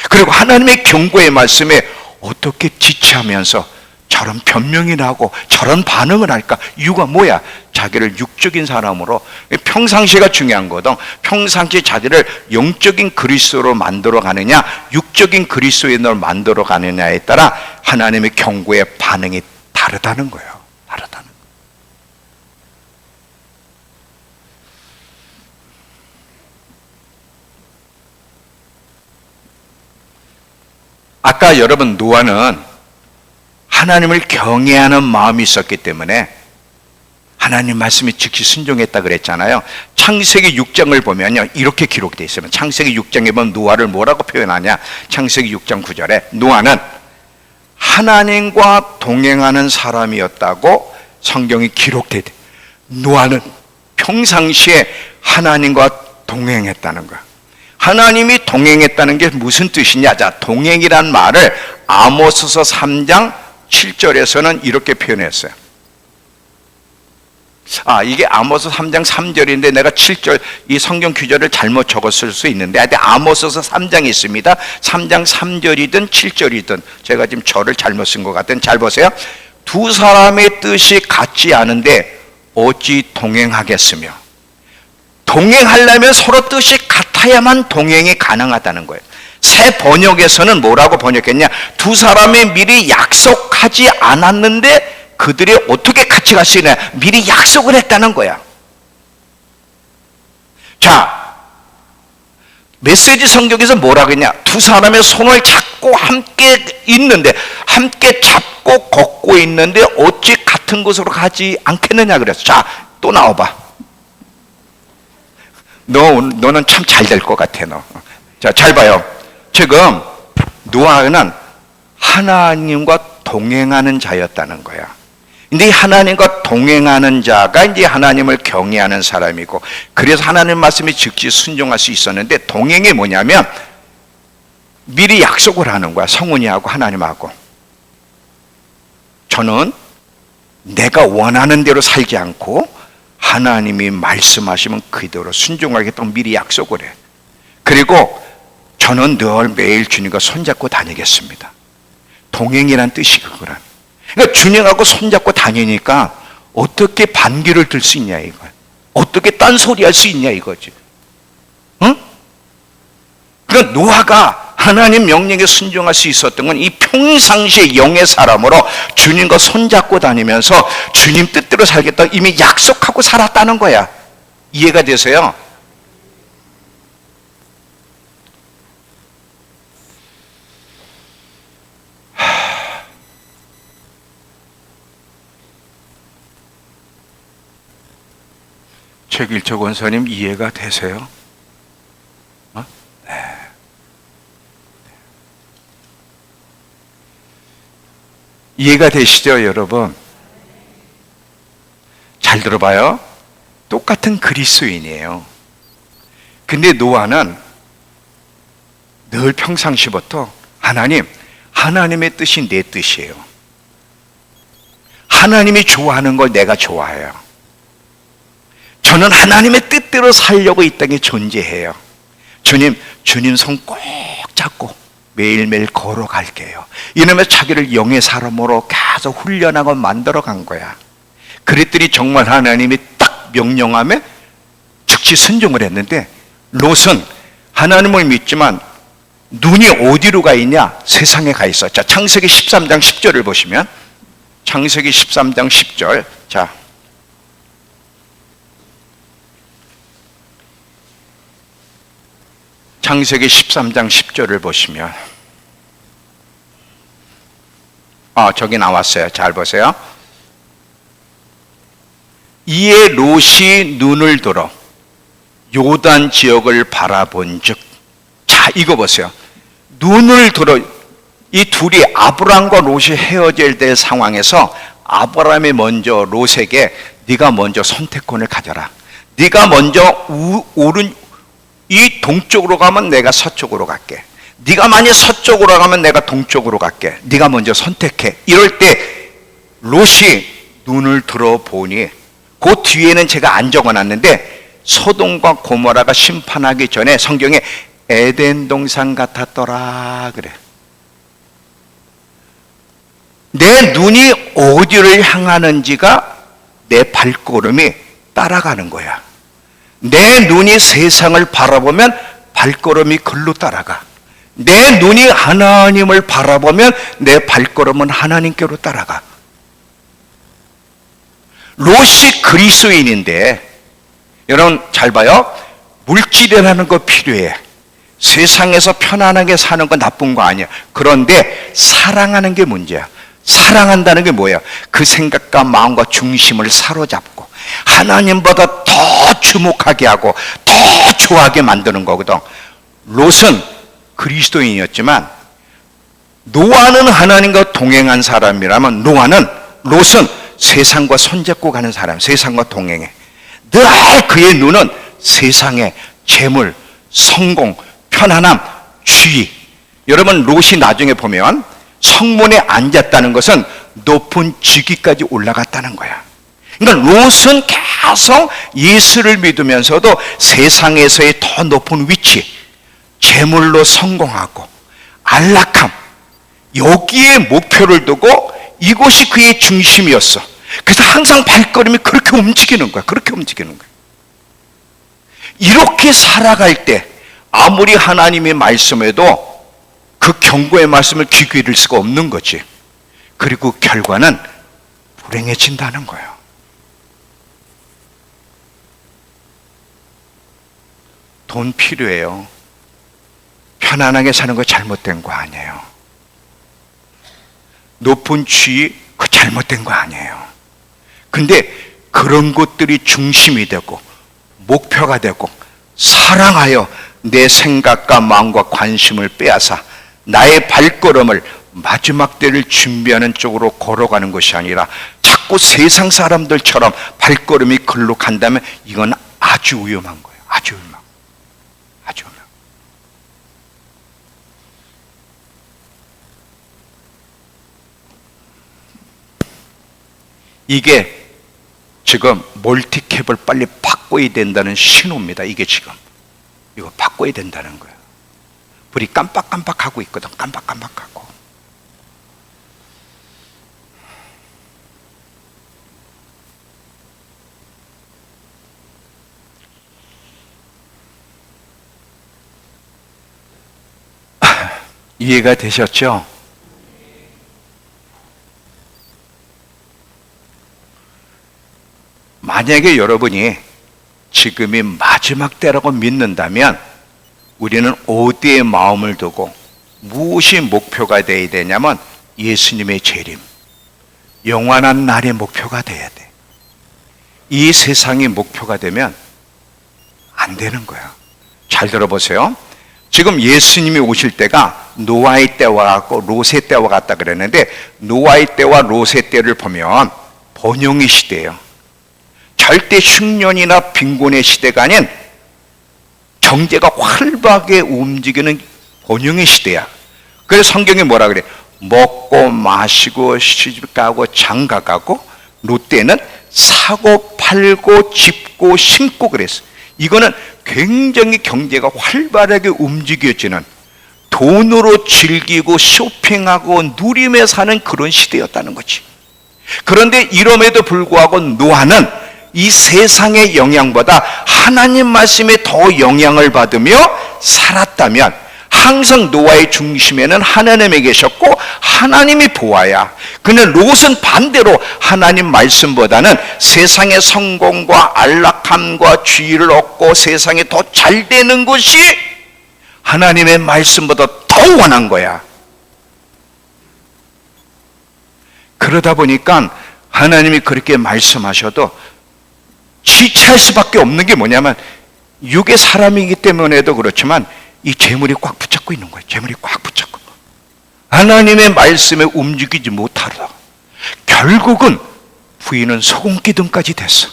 그리고 하나님의 경고의 말씀에 어떻게 지체하면서 저런 변명이 나고 저런 반응을 할까? 이유가 뭐야? 자기를 육적인 사람으로, 평상시가 중요한 거든. 평상시 자기를 영적인 그리스도로 만들어 가느냐, 육적인 그리스도인으로 만들어 가느냐에 따라 하나님의 경고의 반응이 다르다는 거예요. 다르다는 거예요. 아까 여러분 노아는 하나님을 경외하는 마음이 있었기 때문에 하나님 말씀에 즉시 순종했다 그랬잖아요. 창세기 6장을 보면요 이렇게 기록되어 있습니다. 창세기 6장에 보면 노아를 뭐라고 표현하냐? 창세기 6장 9절에 노아는 하나님과 동행하는 사람이었다고 성경이 기록되어 있대요. 노아는 평상시에 하나님과 동행했다는 거야. 하나님이 동행했다는 게 무슨 뜻이냐? 자, 동행이란 말을 아모스서 3장 7절에서는 이렇게 표현했어요. 이게 아모스 3장 3절인데 내가 7절 이 성경 규절을 잘못 적었을 수 있는데 하여튼 아모스서 3장이 있습니다. 3장 3절이든 7절이든 제가 지금 절을 잘못 쓴 것 같은. 잘 보세요. 두 사람의 뜻이 같지 않은데 어찌 동행하겠으며. 동행하려면 서로 뜻이 같아야만 동행이 가능하다는 거예요. 새 번역에서는 뭐라고 번역했냐? 두 사람이 미리 약속하지 않았는데 그들이 어떻게 같이 갈 수 있냐? 미리 약속을 했다는 거야. 자, 메시지 성경에서 뭐라고 했냐? 두 사람의 손을 잡고 함께 있는데, 함께 잡고 걷고 있는데 어찌 같은 곳으로 가지 않겠느냐 그랬어. 자, 또 나와봐. 너는 참 잘 될 것 같아, 너. 자, 잘 봐요. 지금 노아는 하나님과 동행하는 자였다는 거야. 근데 하나님과 동행하는 자가 이제 하나님을 경외하는 사람이고, 그래서 하나님 말씀에 즉시 순종할 수 있었는데, 동행이 뭐냐면 미리 약속을 하는 거야. 성훈이하고 하나님하고. 저는 내가 원하는 대로 살지 않고 하나님이 말씀하시면 그대로 순종하겠다고 미리 약속을 해. 그리고 저는 늘 매일 주님과 손잡고 다니겠습니다. 동행이란 뜻이 그거란. 그러니까 주님하고 손잡고 다니니까 어떻게 반기를 들 수 있냐 이거야. 어떻게 딴소리 할 수 있냐 이거지. 응? 그러니까 노아가 하나님 명령에 순종할 수 있었던 건 이 평상시의 영의 사람으로 주님과 손잡고 다니면서 주님 뜻대로 살겠다 이미 약속하고 살았다는 거야. 이해가 되세요? 최길초 권사님 이해가 되세요? 네. 이해가 되시죠, 여러분? 잘 들어봐요. 똑같은 그리스도인이에요. 근데 노아는 늘 평상시부터 하나님의 뜻이 내 뜻이에요. 하나님이 좋아하는 걸 내가 좋아해요. 저는 하나님의 뜻대로 살려고 이 땅에 존재해요. 주님 손 꼭 잡고 매일매일 걸어갈게요. 이놈의 자기를 영의 사람으로 계속 훈련하고 만들어간 거야. 그랬더니 정말 하나님이 딱 명령하며 즉시 순종을 했는데, 롯은 하나님을 믿지만 눈이 어디로 가 있냐? 세상에 가 있어. 자, 창세기 13장 10절을 보시면, 창세기 13장 10절. 자, 창세기 13장 10절을 보시면, 저기 나왔어요. 잘 보세요. 이에 롯이 눈을 들어 요단 지역을 바라본즉. 자, 이거 보세요. 눈을 들어. 이 둘이 아브람과 롯이 헤어질 때 상황에서 아브람이 먼저 롯에게 네가 먼저 선택권을 가져라. 네가 먼저 이 동쪽으로 가면 내가 서쪽으로 갈게. 네가 만약 서쪽으로 가면 내가 동쪽으로 갈게. 네가 먼저 선택해. 이럴 때 롯이 눈을 들어보니, 그 뒤에는 제가 안 적어놨는데 소돔과 고모라가 심판하기 전에 성경에 에덴 동산 같았더라 그래. 내 눈이 어디를 향하는지가 내 발걸음이 따라가는 거야. 내 눈이 세상을 바라보면 발걸음이 글로 따라가. 내 눈이 하나님을 바라보면 내 발걸음은 하나님께로 따라가. 롯이 그리스도인인데, 여러분 잘 봐요. 물질이라는 거 필요해. 세상에서 편안하게 사는 건 나쁜 거 아니야. 그런데 사랑하는 게 문제야. 사랑한다는 게 뭐야? 그 생각과 마음과 중심을 사로잡고 하나님보다 더 주목하게 하고 더 좋아하게 만드는 거거든. 롯은 그리스도인이었지만 노아는 하나님과 동행한 사람이라면 롯은 세상과 손잡고 가는 사람, 세상과 동행해. 늘 그의 눈은 세상의 재물, 성공, 편안함, 주의. 여러분 롯이 나중에 보면 성문에 앉았다는 것은 높은 직위까지 올라갔다는 거야. 그러니까 롯은 계속 예수를 믿으면서도 세상에서의 더 높은 위치, 재물로 성공하고 안락함, 여기에 목표를 두고 이곳이 그의 중심이었어. 그래서 항상 발걸음이 그렇게 움직이는 거야. 그렇게 움직이는 거야. 이렇게 살아갈 때 아무리 하나님의 말씀에도 그 경고의 말씀을 귀 기울일 수가 없는 거지. 그리고 결과는 불행해진다는 거예요. 돈 필요해요. 편안하게 사는 거 잘못된 거 아니에요. 높은 지위, 그거 잘못된 거 아니에요. 근데 그런 것들이 중심이 되고 목표가 되고 사랑하여 내 생각과 마음과 관심을 빼앗아 나의 발걸음을 마지막 때를 준비하는 쪽으로 걸어가는 것이 아니라 자꾸 세상 사람들처럼 발걸음이 글로 간다면 이건 아주 위험한 거예요. 아주 위험한 거예요. 아주 위험한 거예요. 이게 지금 멀티캡을 빨리 바꿔야 된다는 신호입니다. 이게 지금 이거 바꿔야 된다는 거예요. 불이 깜빡깜빡하고 있거든. 깜빡깜빡하고. 이해가 되셨죠? 만약에 여러분이 지금이 마지막 때라고 믿는다면 우리는 어디에 마음을 두고 무엇이 목표가 되어야 되냐면 예수님의 재림, 영원한 날의 목표가 돼야 돼. 이 세상이 목표가 되면 안 되는 거야. 잘 들어보세요. 지금 예수님이 오실 때가 노아의 때와 같고 롯의 때와 같다 그랬는데 노아의 때와 롯의 때를 보면 번영의 시대예요. 절대 흉년이나 빈곤의 시대가 아닌 경제가 활발하게 움직이는 번영의 시대야. 그래서 성경이 뭐라 그래? 먹고 마시고 시집 가고 장가 가고 롯 때는 사고 팔고 집고 심고 그랬어. 이거는 굉장히 경제가 활발하게 움직여지는 돈으로 즐기고 쇼핑하고 누리며 사는 그런 시대였다는 거지. 그런데 이럼에도 불구하고 노아는 이 세상의 영향보다 하나님 말씀에 더 영향을 받으며 살았다면 항상 노아의 중심에는 하나님이 계셨고 하나님이 보아야. 근데 롯은 반대로 하나님 말씀보다는 세상의 성공과 안락함과 지위를 얻고 세상에 더 잘 되는 것이 하나님의 말씀보다 더 원한 거야. 그러다 보니까 하나님이 그렇게 말씀하셔도 지체할 수밖에 없는 게 뭐냐면 육의 사람이기 때문에도 그렇지만 이 재물이 꽉 붙잡고 있는 거예요. 재물이 꽉 붙잡고 하나님의 말씀에 움직이지 못하다 결국은 부인은 소금기둥까지 됐어.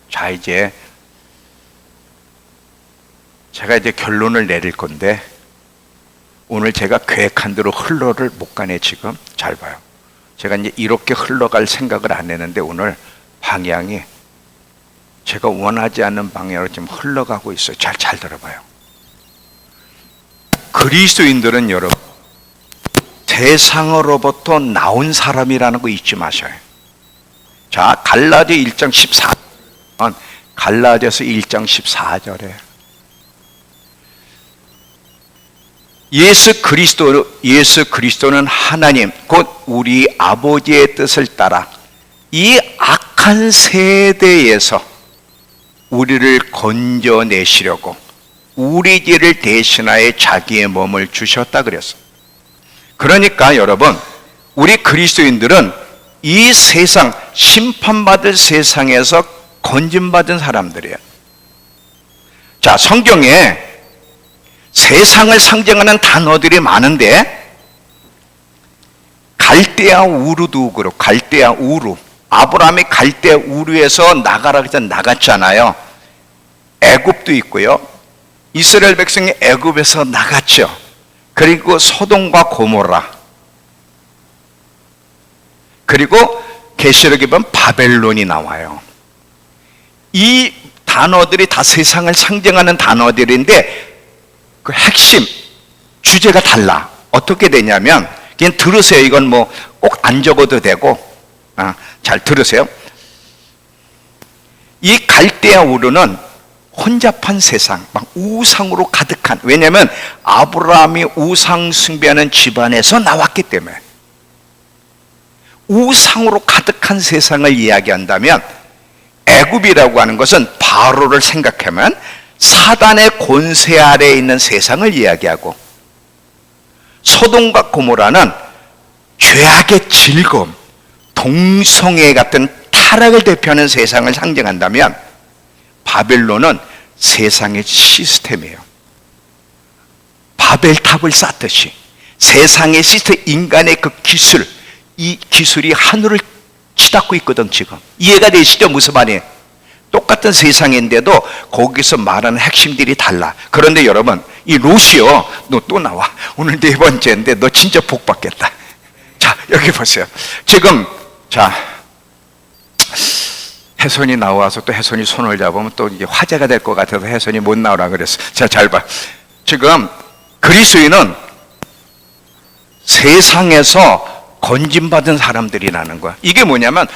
자, 이제 제가 이제 결론을 내릴 건데 오늘 제가 계획한 대로 흘러를 못 가네. 지금 잘 봐요. 제가 이제 이렇게 흘러갈 생각을 안 했는데 오늘 방향이 제가 원하지 않는 방향으로 지금 흘러가고 있어요. 잘 들어봐요. 그리스도인들은 여러분 세상으로부터 나온 사람이라는 거 잊지 마셔요. 자, 갈라디아 1장 14절 갈라디아서 1장 14절에 예수 그리스도는 하나님 곧 우리 아버지의 뜻을 따라 이 악한 세대에서 우리를 건져내시려고 우리 죄를 대신하여 자기의 몸을 주셨다 그랬어. 그러니까 여러분 우리 그리스도인들은 이 세상 심판받을 세상에서 건진받은 사람들이에요. 자, 성경에 세상을 상징하는 단어들이 많은데 갈대아 우르도 그렇고 갈대아 우르 아브라함이 갈대 우르에서 나가라 해서 나갔잖아요. 애굽도 있고요. 이스라엘 백성이 애굽에서 나갔죠. 그리고 소돔과 고모라, 그리고 계시록에 보면 바벨론이 나와요. 이 단어들이 다 세상을 상징하는 단어들인데 그 핵심 주제가 달라. 어떻게 되냐면, 그냥 들으세요. 이건 뭐 꼭 안 적어도 되고, 잘 들으세요. 이 갈대아 우르는 혼잡한 세상, 막 우상으로 가득한, 왜냐하면 아브라함이 우상 숭배하는 집안에서 나왔기 때문에. 우상으로 가득한 세상을 이야기한다면, 애굽이라고 하는 것은 바로를 생각하면 사단의 권세 아래에 있는 세상을 이야기하고, 소돔과 고모라는 죄악의 즐거움, 동성애 같은 타락을 대표하는 세상을 상징한다면, 바벨론은 세상의 시스템이에요. 바벨탑을 쌓듯이 세상의 시스템, 인간의 그 기술, 이 기술이 하늘을 치닫고 있거든. 지금 이해가 되시죠? 무슨 말이에요? 똑같은 세상인데도 거기서 말하는 핵심들이 달라. 그런데 여러분, 이 롯이요, 너 또 나와. 오늘 네 번째인데 너 진짜 복 받겠다. 자, 여기 보세요. 지금 자, 혜선이 나와서 또 혜선이 손을 잡으면 또 이게 화제가 될 것 같아서 혜선이 못 나오라 그랬어. 자, 잘 봐. 지금 그리스도인은 세상에서 건진받은 사람들이라는 거야. 이게 뭐냐면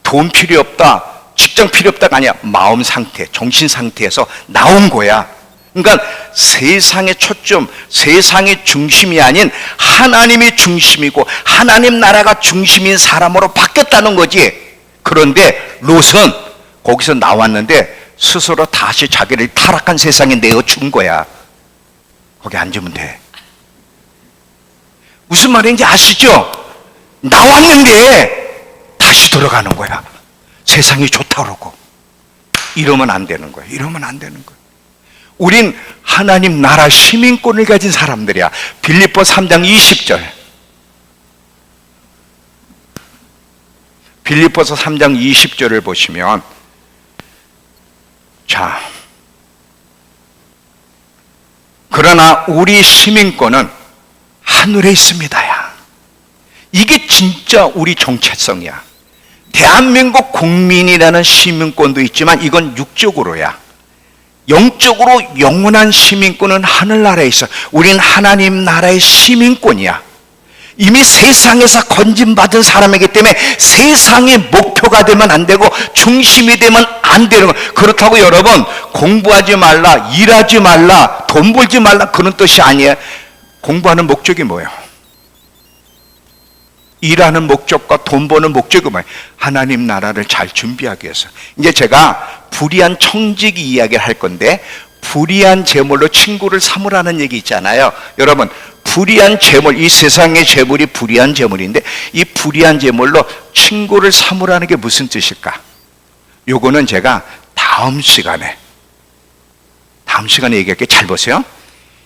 돈 필요 없다, 직장 필요 없다가 아니야. 마음 상태, 정신 상태에서 나온 거야. 그러니까 세상의 초점, 세상의 중심이 아닌 하나님이 중심이고 하나님 나라가 중심인 사람으로 바뀌었다는 거지. 그런데 롯은 거기서 나왔는데 스스로 다시 자기를 타락한 세상에 내어준 거야. 거기 앉으면 돼. 무슨 말인지 아시죠? 나왔는데 다시 들어가는 거야. 세상이 좋다 그러고. 이러면 안 되는 거야. 이러면 안 되는 거야. 우린 하나님 나라 시민권을 가진 사람들이야. 빌립보 3장 20절. 빌립보서 3장 20절을 보시면, 자, 그러나 우리 시민권은 하늘에 있습니다야. 이게 진짜 우리 정체성이야. 대한민국 국민이라는 시민권도 있지만 이건 육적으로야. 영적으로 영원한 시민권은 하늘나라에 있어. 우린 하나님 나라의 시민권이야. 이미 세상에서 건진받은 사람이기 때문에 세상의 목표가 되면 안 되고 중심이 되면 안 되는 거예요. 그렇다고 여러분 공부하지 말라, 일하지 말라, 돈 벌지 말라 그런 뜻이 아니에요. 공부하는 목적이 뭐예요? 일하는 목적과 돈 버는 목적이 뭐예요? 하나님 나라를 잘 준비하기 위해서. 이제 제가 불의한 청지기 이야기를 할 건데, 불의한 재물로 친구를 삼으라는 얘기 있잖아요. 여러분, 불의한 재물, 이 세상의 재물이 불의한 재물인데 이 불의한 재물로 친구를 삼으라는 게 무슨 뜻일까? 요거는 제가 다음 시간에 얘기할게요. 잘 보세요.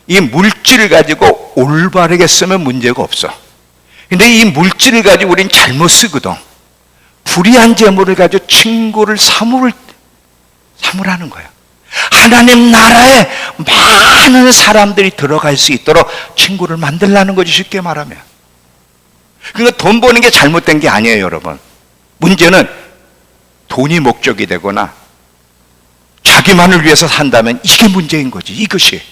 이 물질을 가지고 올바르게 쓰면 문제가 없어. 근데 이 물질을 가지고 우리는 잘못 쓰거든. 불의한 재물을 가지고 친구를 삼으라는 거예요. 하나님 나라에 많은 사람들이 들어갈 수 있도록 친구를 만들라는 거지, 쉽게 말하면. 그러니까 돈 버는 게 잘못된 게 아니에요, 여러분. 문제는 돈이 목적이 되거나 자기만을 위해서 산다면 이게 문제인 거지, 이것이.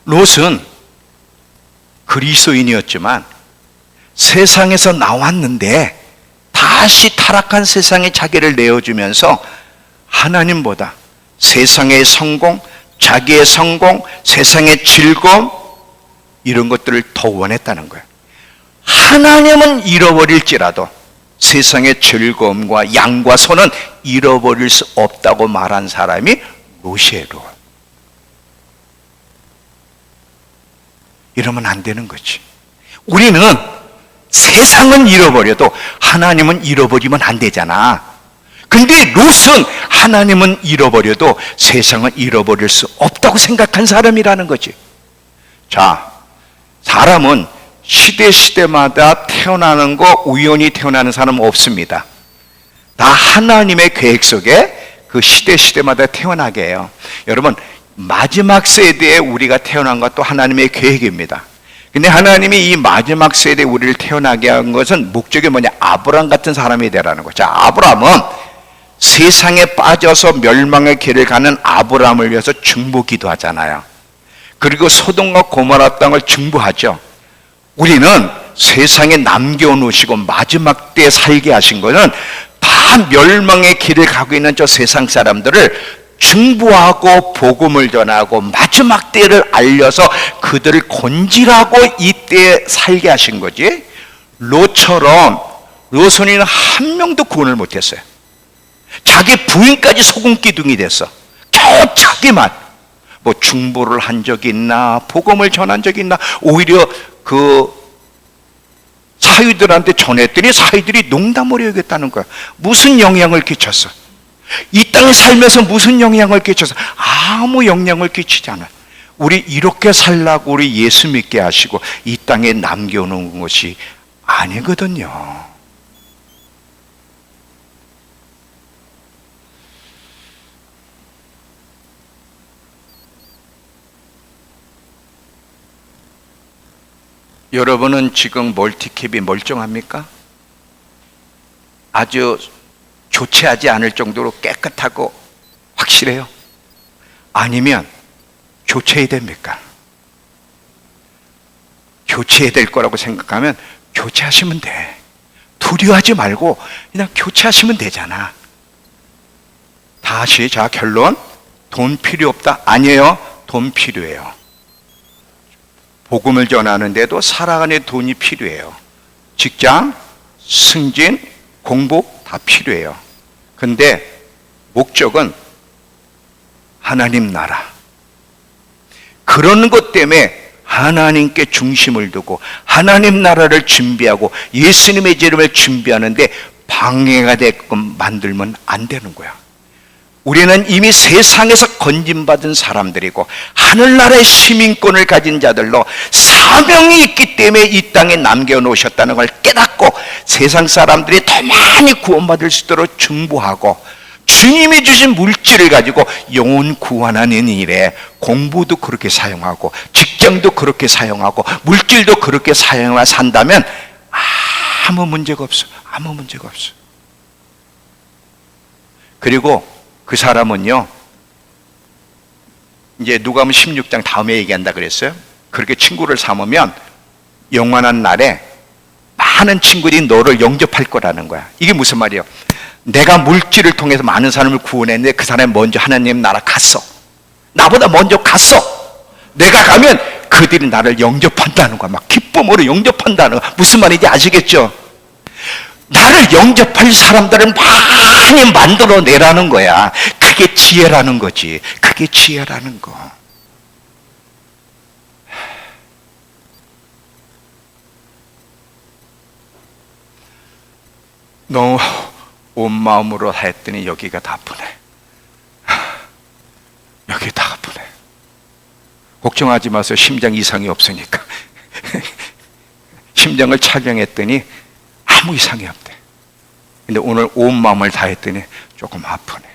롯은 그리스도인이었지만 세상에서 나왔는데 다시 타락한 세상에 자기를 내어주면서 하나님보다 세상의 성공, 자기의 성공, 세상의 즐거움 이런 것들을 더 원했다는 거예요. 하나님은 잃어버릴지라도 세상의 즐거움과 양과 소는 잃어버릴 수 없다고 말한 사람이 롯이에요. 이러면 안 되는 거지. 우리는 세상은 잃어버려도 하나님은 잃어버리면 안 되잖아. 근데 롯은 하나님은 잃어버려도 세상은 잃어버릴 수 없다고 생각한 사람이라는 거지. 자, 사람은 시대마다 태어나는 거 우연히 태어나는 사람은 없습니다. 다 하나님의 계획 속에 그 시대마다 태어나게 해요. 여러분, 마지막 세대에 우리가 태어난 것도 하나님의 계획입니다. 근데 하나님이 이 마지막 세대에 우리를 태어나게 한 것은 목적이 뭐냐? 아브라함 같은 사람이 되라는 거죠. 자, 아브라함은 세상에 빠져서 멸망의 길을 가는 아브라함을 위해서 중보기도 하잖아요. 그리고 소돔과 고모라 땅을 중보하죠. 우리는 세상에 남겨놓으시고 마지막 때에 살게 하신 것은 다 멸망의 길을 가고 있는 저 세상 사람들을 중보하고 복음을 전하고 마지막 때를 알려서 그들을 건지라고 이때에 살게 하신 거지. 롯처럼 롯은 한 명도 구원을 못했어요. 자기 부인까지 소금 기둥이 됐어. 겨우 자기만 뭐 중보를 한 적이 있나, 복음을 전한 적이 있나. 오히려 그 사위들한테 전했더니 사위들이 농담으로 여겼다는 거야. 무슨 영향을 끼쳤어? 이 땅에 살면서 무슨 영향을 끼쳤어? 아무 영향을 끼치지 않아. 우리 이렇게 살라고 우리 예수 믿게 하시고 이 땅에 남겨놓은 것이 아니거든요. 여러분은 지금 멀티캡이 멀쩡합니까? 아주 교체하지 않을 정도로 깨끗하고 확실해요? 아니면 교체해야 됩니까? 교체해야 될 거라고 생각하면 교체하시면 돼. 두려워하지 말고 그냥 교체하시면 되잖아. 다시 자, 결론. 돈 필요 없다? 아니에요. 돈 필요해요. 복음을 전하는데도 살아가는 돈이 필요해요. 직장, 승진, 공부 다 필요해요. 근데 목적은 하나님 나라. 그런 것 때문에 하나님께 중심을 두고 하나님 나라를 준비하고 예수님의 이름을 준비하는데 방해가 되게끔 만들면 안 되는 거야. 우리는 이미 세상에서 건진받은 사람들이고 하늘나라의 시민권을 가진 자들로 사명이 있기 때문에 이 땅에 남겨놓으셨다는 걸 깨닫고 세상 사람들이 더 많이 구원받을 수 있도록 중보하고 주님이 주신 물질을 가지고 영혼 구원하는 일에 공부도 그렇게 사용하고 직장도 그렇게 사용하고 물질도 그렇게 사용하며 산다면 아무 문제가 없어. 아무 문제가 없어. 그리고 그 사람은요, 이제 누가복음 16장 다음에 얘기한다 그랬어요. 그렇게 친구를 삼으면 영원한 날에 많은 친구들이 너를 영접할 거라는 거야. 이게 무슨 말이에요? 내가 물질을 통해서 많은 사람을 구원했는데 그 사람이 먼저 하나님 나라 갔어. 나보다 먼저 갔어. 내가 가면 그들이 나를 영접한다는 거야. 막 기쁨으로 영접한다는 거야. 무슨 말인지 아시겠죠? 나를 영접할 사람들을 많이 만들어내라는 거야. 그게 지혜라는 거지. 그게 지혜라는 거. 너무 온 마음으로 했더니 여기가 다 아프네. 여기 다 아프네. 걱정하지 마세요. 심장 이상이 없으니까. 심장을 촬영했더니 아무 이상이 없대. 근데 오늘 온 마음을 다했더니 조금 아프네.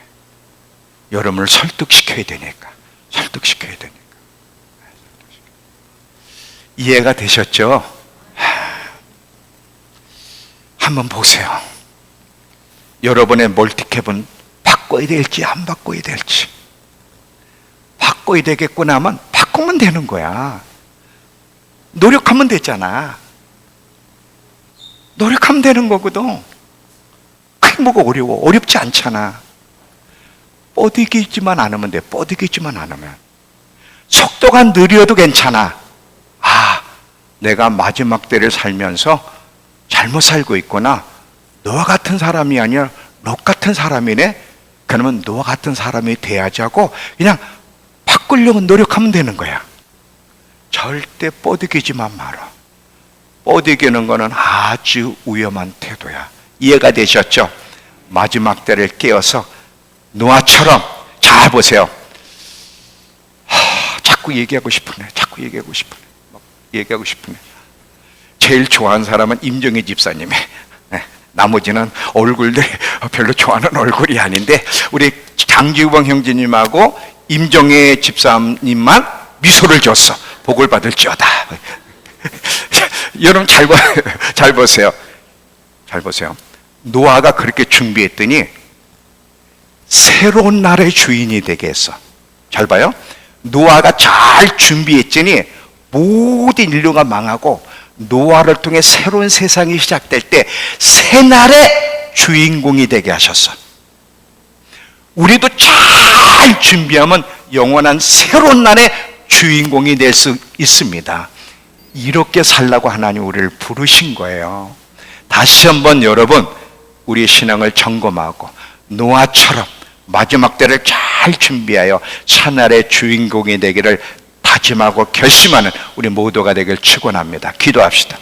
여러분을 설득시켜야 되니까. 설득시켜야 되니까. 이해가 되셨죠? 한번 보세요. 여러분의 멀티캡은 바꿔야 될지 안 바꿔야 될지. 바꿔야 되겠구나 하면 바꾸면 되는 거야. 노력하면 되잖아. 노력하면 되는 거거든. 그게 뭐가 어려워. 어렵지 않잖아. 뻗이기지만 않으면 돼. 뻗이기지만 않으면. 속도가 느려도 괜찮아. 내가 마지막 때를 살면서 잘못 살고 있구나. 너와 같은 사람이 아니라 롯 같은 사람이네. 그러면 너와 같은 사람이 돼야지 하고 그냥 바꾸려고 노력하면 되는 거야. 절대 뻗이기지만 말아. 뻗이기는 거는 아주 위험한 태도야. 이해가 되셨죠? 마지막 때를 깨어서 노아처럼, 잘 보세요. 자꾸 얘기하고 싶으네. 제일 좋아하는 사람은 임정희 집사님이. 나머지는 얼굴들이 별로 좋아하는 얼굴이 아닌데, 우리 장지우방 형제님하고 임정희 집사님만 미소를 줬어. 복을 받을지어다. 여러분 잘 보세요. 노아가 그렇게 준비했더니 새로운 나라의 주인이 되게 했어. 잘 봐요. 노아가 잘 준비했더니 모든 인류가 망하고 노아를 통해 새로운 세상이 시작될 때 새날의 주인공이 되게 하셨어. 우리도 잘 준비하면 영원한 새로운 날의 주인공이 될 수 있습니다. 이렇게 살라고 하나님 우리를 부르신 거예요. 다시 한번 여러분, 우리의 신앙을 점검하고 노아처럼 마지막 때를 잘 준비하여 차날의 주인공이 되기를 다짐하고 결심하는 우리 모두가 되길 축원합니다. 기도합시다.